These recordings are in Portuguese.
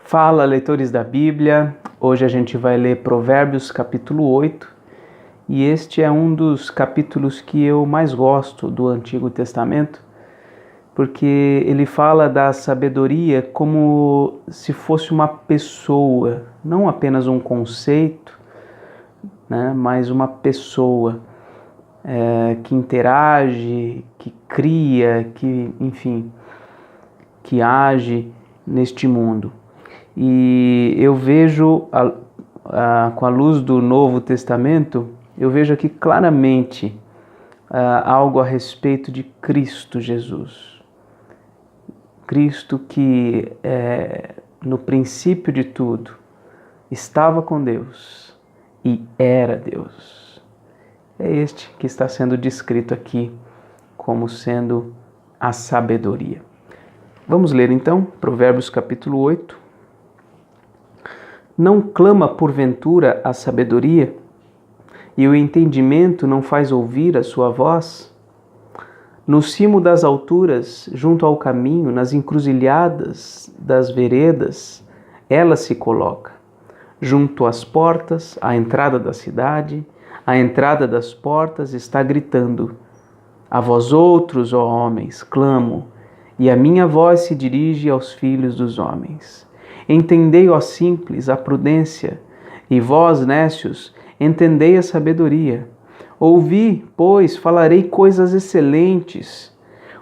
Fala, leitores da Bíblia. Hoje a gente vai ler Provérbios capítulo 8 e este é um dos capítulos que eu mais gosto do Antigo Testamento, porque ele fala da sabedoria como se fosse uma pessoa, não apenas um conceito, né, mas uma pessoa que interage, que cria, que age neste mundo. E eu vejo, com a luz do Novo Testamento, eu vejo aqui claramente algo a respeito de Cristo Jesus. Cristo que, no princípio de tudo, estava com Deus e era Deus. É este que está sendo descrito aqui como sendo a sabedoria. Vamos ler então, Provérbios capítulo 8. Não clama porventura a sabedoria, e o entendimento não faz ouvir a sua voz? No cimo das alturas, junto ao caminho, nas encruzilhadas das veredas, ela se coloca. Junto às portas, à entrada da cidade, à entrada das portas está gritando: a vós outros, ó homens, clamo, e a minha voz se dirige aos filhos dos homens. Entendei, ó simples, a prudência, e vós, nécios, entendei a sabedoria. Ouvi, pois, falarei coisas excelentes.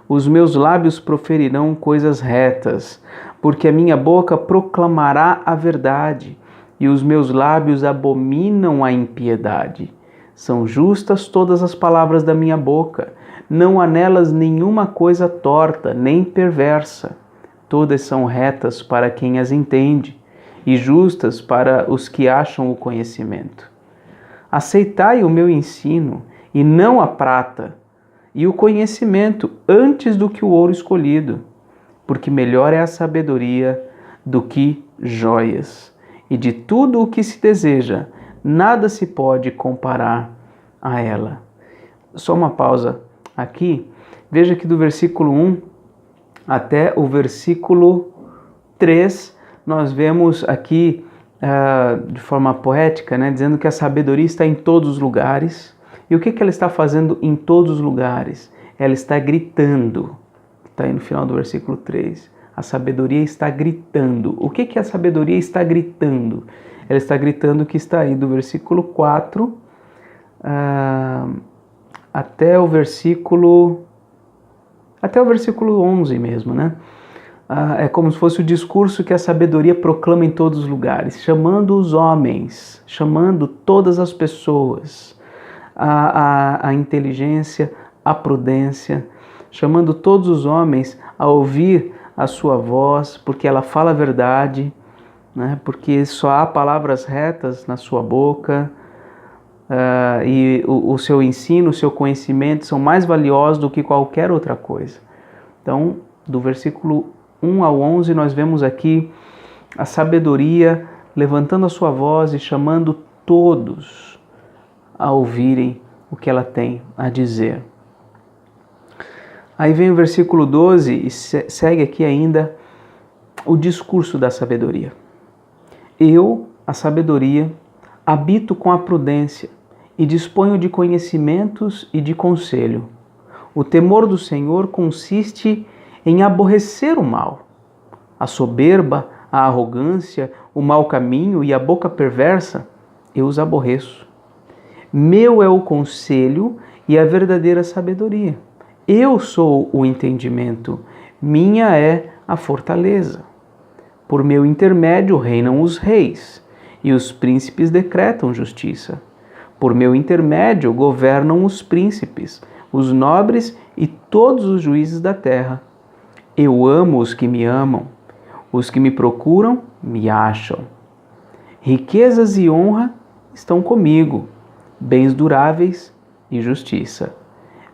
Os meus lábios proferirão coisas retas, porque a minha boca proclamará a verdade, e os meus lábios abominam a impiedade. São justas todas as palavras da minha boca, não há nelas nenhuma coisa torta, nem perversa. Todas são retas para quem as entende, e justas para os que acham o conhecimento. Aceitai o meu ensino, e não a prata, e o conhecimento antes do que o ouro escolhido, porque melhor é a sabedoria do que joias, e de tudo o que se deseja, nada se pode comparar a ela. Só uma pausa aqui. Veja que do versículo 1 até o versículo 3, nós vemos aqui, de forma poética, né, dizendo que a sabedoria está em todos os lugares. E o que ela está fazendo em todos os lugares? Ela está gritando. Está aí no final do versículo 3. A sabedoria está gritando. O que a sabedoria está gritando? Ela está gritando que está aí do versículo 4 até o versículo 11 mesmo, né? É como se fosse o discurso que a sabedoria proclama em todos os lugares, chamando os homens, chamando todas as pessoas, a inteligência, a prudência, chamando todos os homens a ouvir a sua voz, porque ela fala a verdade, né? Porque só há palavras retas na sua boca, e o seu ensino, o seu conhecimento são mais valiosos do que qualquer outra coisa. Então, do versículo 1 ao 11, nós vemos aqui a sabedoria levantando a sua voz e chamando todos a ouvirem o que ela tem a dizer. Aí vem o versículo 12 e segue aqui ainda o discurso da sabedoria. Eu, a sabedoria, habito com a prudência e disponho de conhecimentos e de conselho. O temor do Senhor consiste em aborrecer o mal. A soberba, a arrogância, o mau caminho e a boca perversa, eu os aborreço. Meu é o conselho e a verdadeira sabedoria. Eu sou o entendimento, minha é a fortaleza. Por meu intermédio reinam os reis, e os príncipes decretam justiça. Por meu intermédio governam os príncipes, os nobres e todos os juízes da terra. Eu amo os que me amam, os que me procuram me acham. Riquezas e honra estão comigo, bens duráveis e justiça.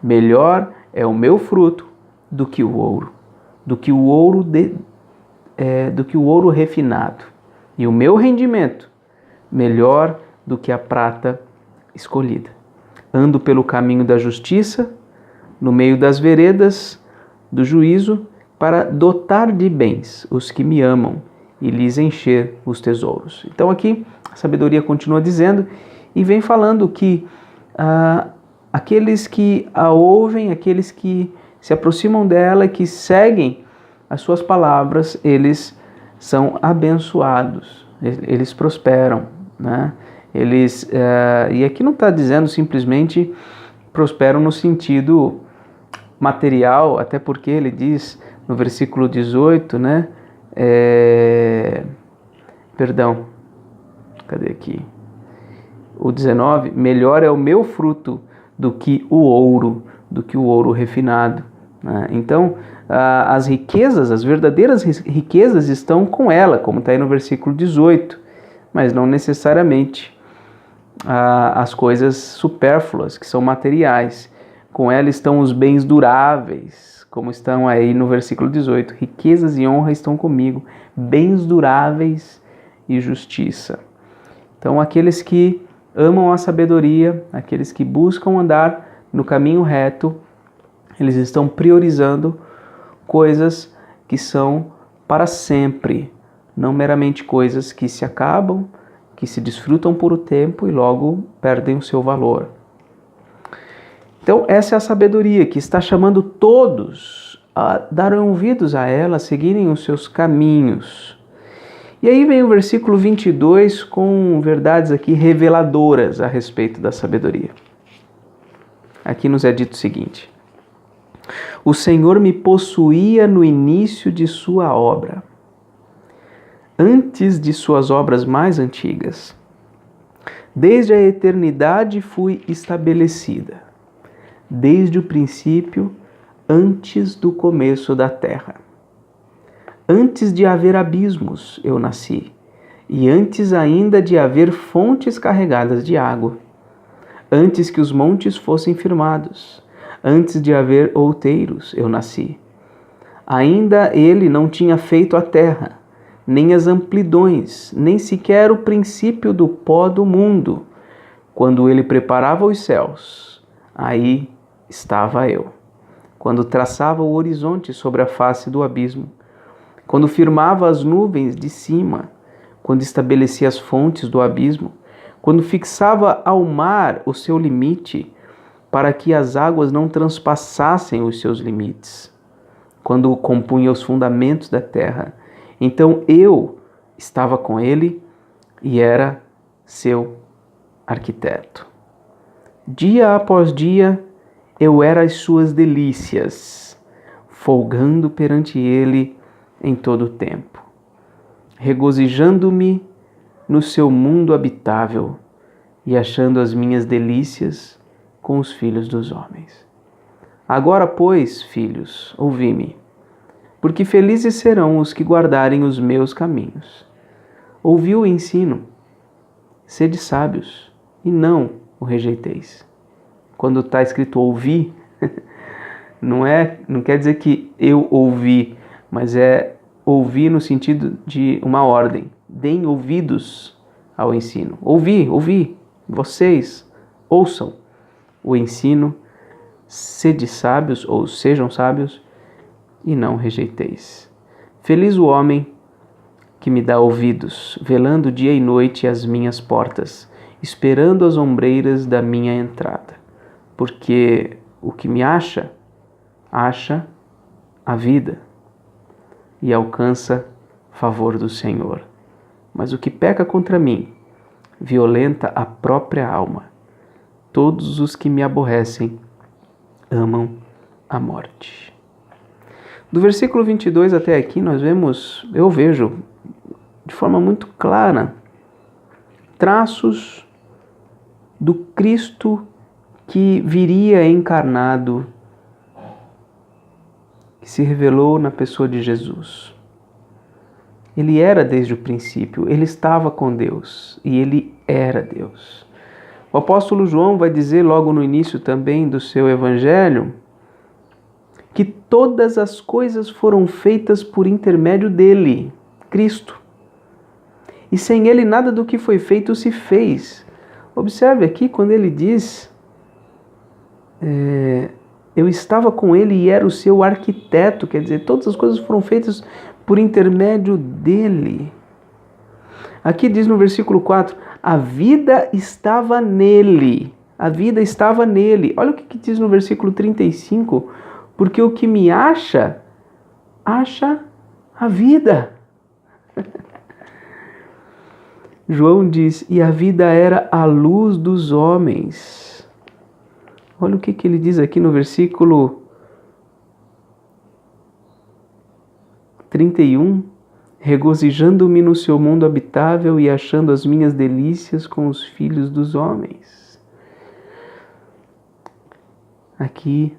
Melhor é o meu fruto do que o ouro, do que o ouro refinado, e o meu rendimento melhor do que a prata escolhida. Ando pelo caminho da justiça, no meio das veredas do juízo, para dotar de bens os que me amam e lhes encher os tesouros. Então aqui a sabedoria continua dizendo e vem falando que aqueles que a ouvem, aqueles que se aproximam dela, que seguem as suas palavras, eles são abençoados, eles prosperam, né? E aqui não está dizendo simplesmente prosperam no sentido material, até porque ele diz no versículo 18, né? Perdão, cadê aqui? O 19, melhor é o meu fruto do que o ouro refinado. Né? Então, as riquezas, as verdadeiras riquezas estão com ela, como está aí no versículo 18, mas não necessariamente as coisas supérfluas, que são materiais. Com ela estão os bens duráveis, como estão aí no versículo 18. Riquezas e honra estão comigo, bens duráveis e justiça. Então, aqueles que amam a sabedoria, aqueles que buscam andar no caminho reto, eles estão priorizando coisas que são para sempre, não meramente coisas que se acabam, que se desfrutam por um tempo e logo perdem o seu valor. Então, essa é a sabedoria que está chamando todos a darem ouvidos a ela, a seguirem os seus caminhos. E aí vem o versículo 22 com verdades aqui reveladoras a respeito da sabedoria. Aqui nos é dito o seguinte: o Senhor me possuía no início de sua obra, antes de suas obras mais antigas. Desde a eternidade fui estabelecida, desde o princípio, antes do começo da terra. Antes de haver abismos, eu nasci, e antes ainda de haver fontes carregadas de água. Antes que os montes fossem firmados, antes de haver outeiros, eu nasci. Ainda ele não tinha feito a terra, nem as amplidões, nem sequer o princípio do pó do mundo. Quando ele preparava os céus, aí estava eu. Quando traçava o horizonte sobre a face do abismo, quando firmava as nuvens de cima, quando estabelecia as fontes do abismo, quando fixava ao mar o seu limite, para que as águas não transpassassem os seus limites, quando compunha os fundamentos da terra, então eu estava com ele e era seu arquiteto. Dia após dia, eu era as suas delícias, folgando perante ele em todo o tempo, regozijando-me no seu mundo habitável e achando as minhas delícias com os filhos dos homens. Agora, pois, filhos, ouvi-me, porque felizes serão os que guardarem os meus caminhos. Ouvi o ensino, sede sábios, e não o rejeiteis. Quando está escrito ouvir, não quer dizer que eu ouvi, mas é ouvir no sentido de uma ordem. Deem ouvidos ao ensino. Ouvi, vocês ouçam o ensino, sede sábios ou sejam sábios e não rejeiteis. Feliz o homem que me dá ouvidos, velando dia e noite as minhas portas, esperando as ombreiras da minha entrada. Porque o que me acha a vida e alcança favor do Senhor. Mas o que peca contra mim, violenta a própria alma. Todos os que me aborrecem amam a morte. Do versículo 22 até aqui eu vejo de forma muito clara traços do Cristo que viria encarnado, que se revelou na pessoa de Jesus. Ele era desde o princípio, ele estava com Deus e ele era Deus. O apóstolo João vai dizer logo no início também do seu evangelho que todas as coisas foram feitas por intermédio dele, Cristo. E sem ele nada do que foi feito se fez. Observe aqui quando ele diz, eu estava com ele e era o seu arquiteto, quer dizer, todas as coisas foram feitas por intermédio dele. Aqui diz no versículo 4, a vida estava nele. A vida estava nele. Olha o que diz no versículo 35, porque o que me acha a vida. João diz, e a vida era a luz dos homens. Olha o que ele diz aqui no versículo 31. Regozijando-me no seu mundo habitável e achando as minhas delícias com os filhos dos homens. Aqui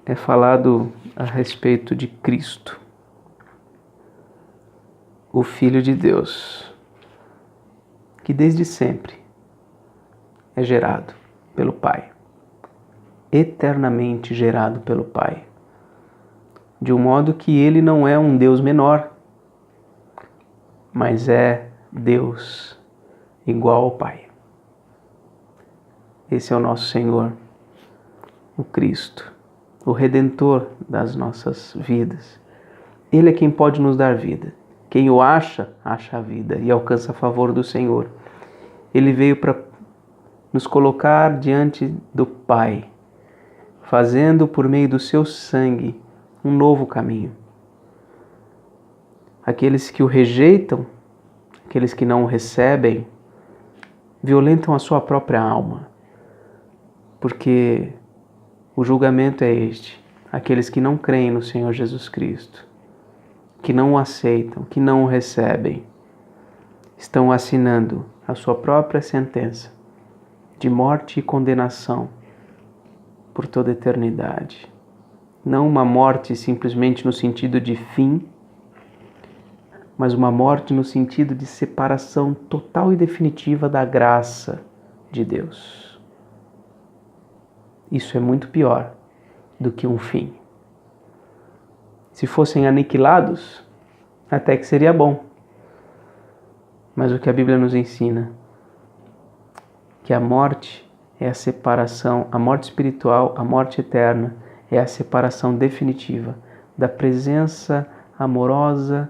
é falado a respeito de Cristo, o Filho de Deus, que desde sempre é gerado pelo Pai, eternamente gerado pelo Pai, de um modo que ele não é um Deus menor, mas é Deus igual ao Pai. Esse é o nosso Senhor, o Cristo, o Redentor das nossas vidas. Ele é quem pode nos dar vida. Quem o acha a vida e alcança a favor do Senhor. Ele veio para nos colocar diante do Pai, fazendo por meio do seu sangue um novo caminho. Aqueles que o rejeitam, aqueles que não o recebem, violentam a sua própria alma, porque o julgamento é este: aqueles que não creem no Senhor Jesus Cristo, que não o aceitam, que não o recebem, estão assinando a sua própria sentença de morte e condenação por toda a eternidade. Não uma morte simplesmente no sentido de fim, mas uma morte no sentido de separação total e definitiva da graça de Deus. Isso é muito pior do que um fim. Se fossem aniquilados, até que seria bom. Mas o que a Bíblia nos ensina, que a morte é a separação, a morte espiritual, a morte eterna, é a separação definitiva da presença amorosa,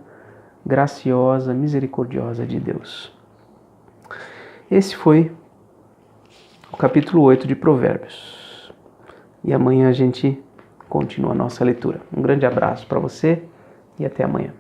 graciosa, misericordiosa de Deus. Esse foi o capítulo 8 de Provérbios. E amanhã a gente continua a nossa leitura. Um grande abraço para você e até amanhã.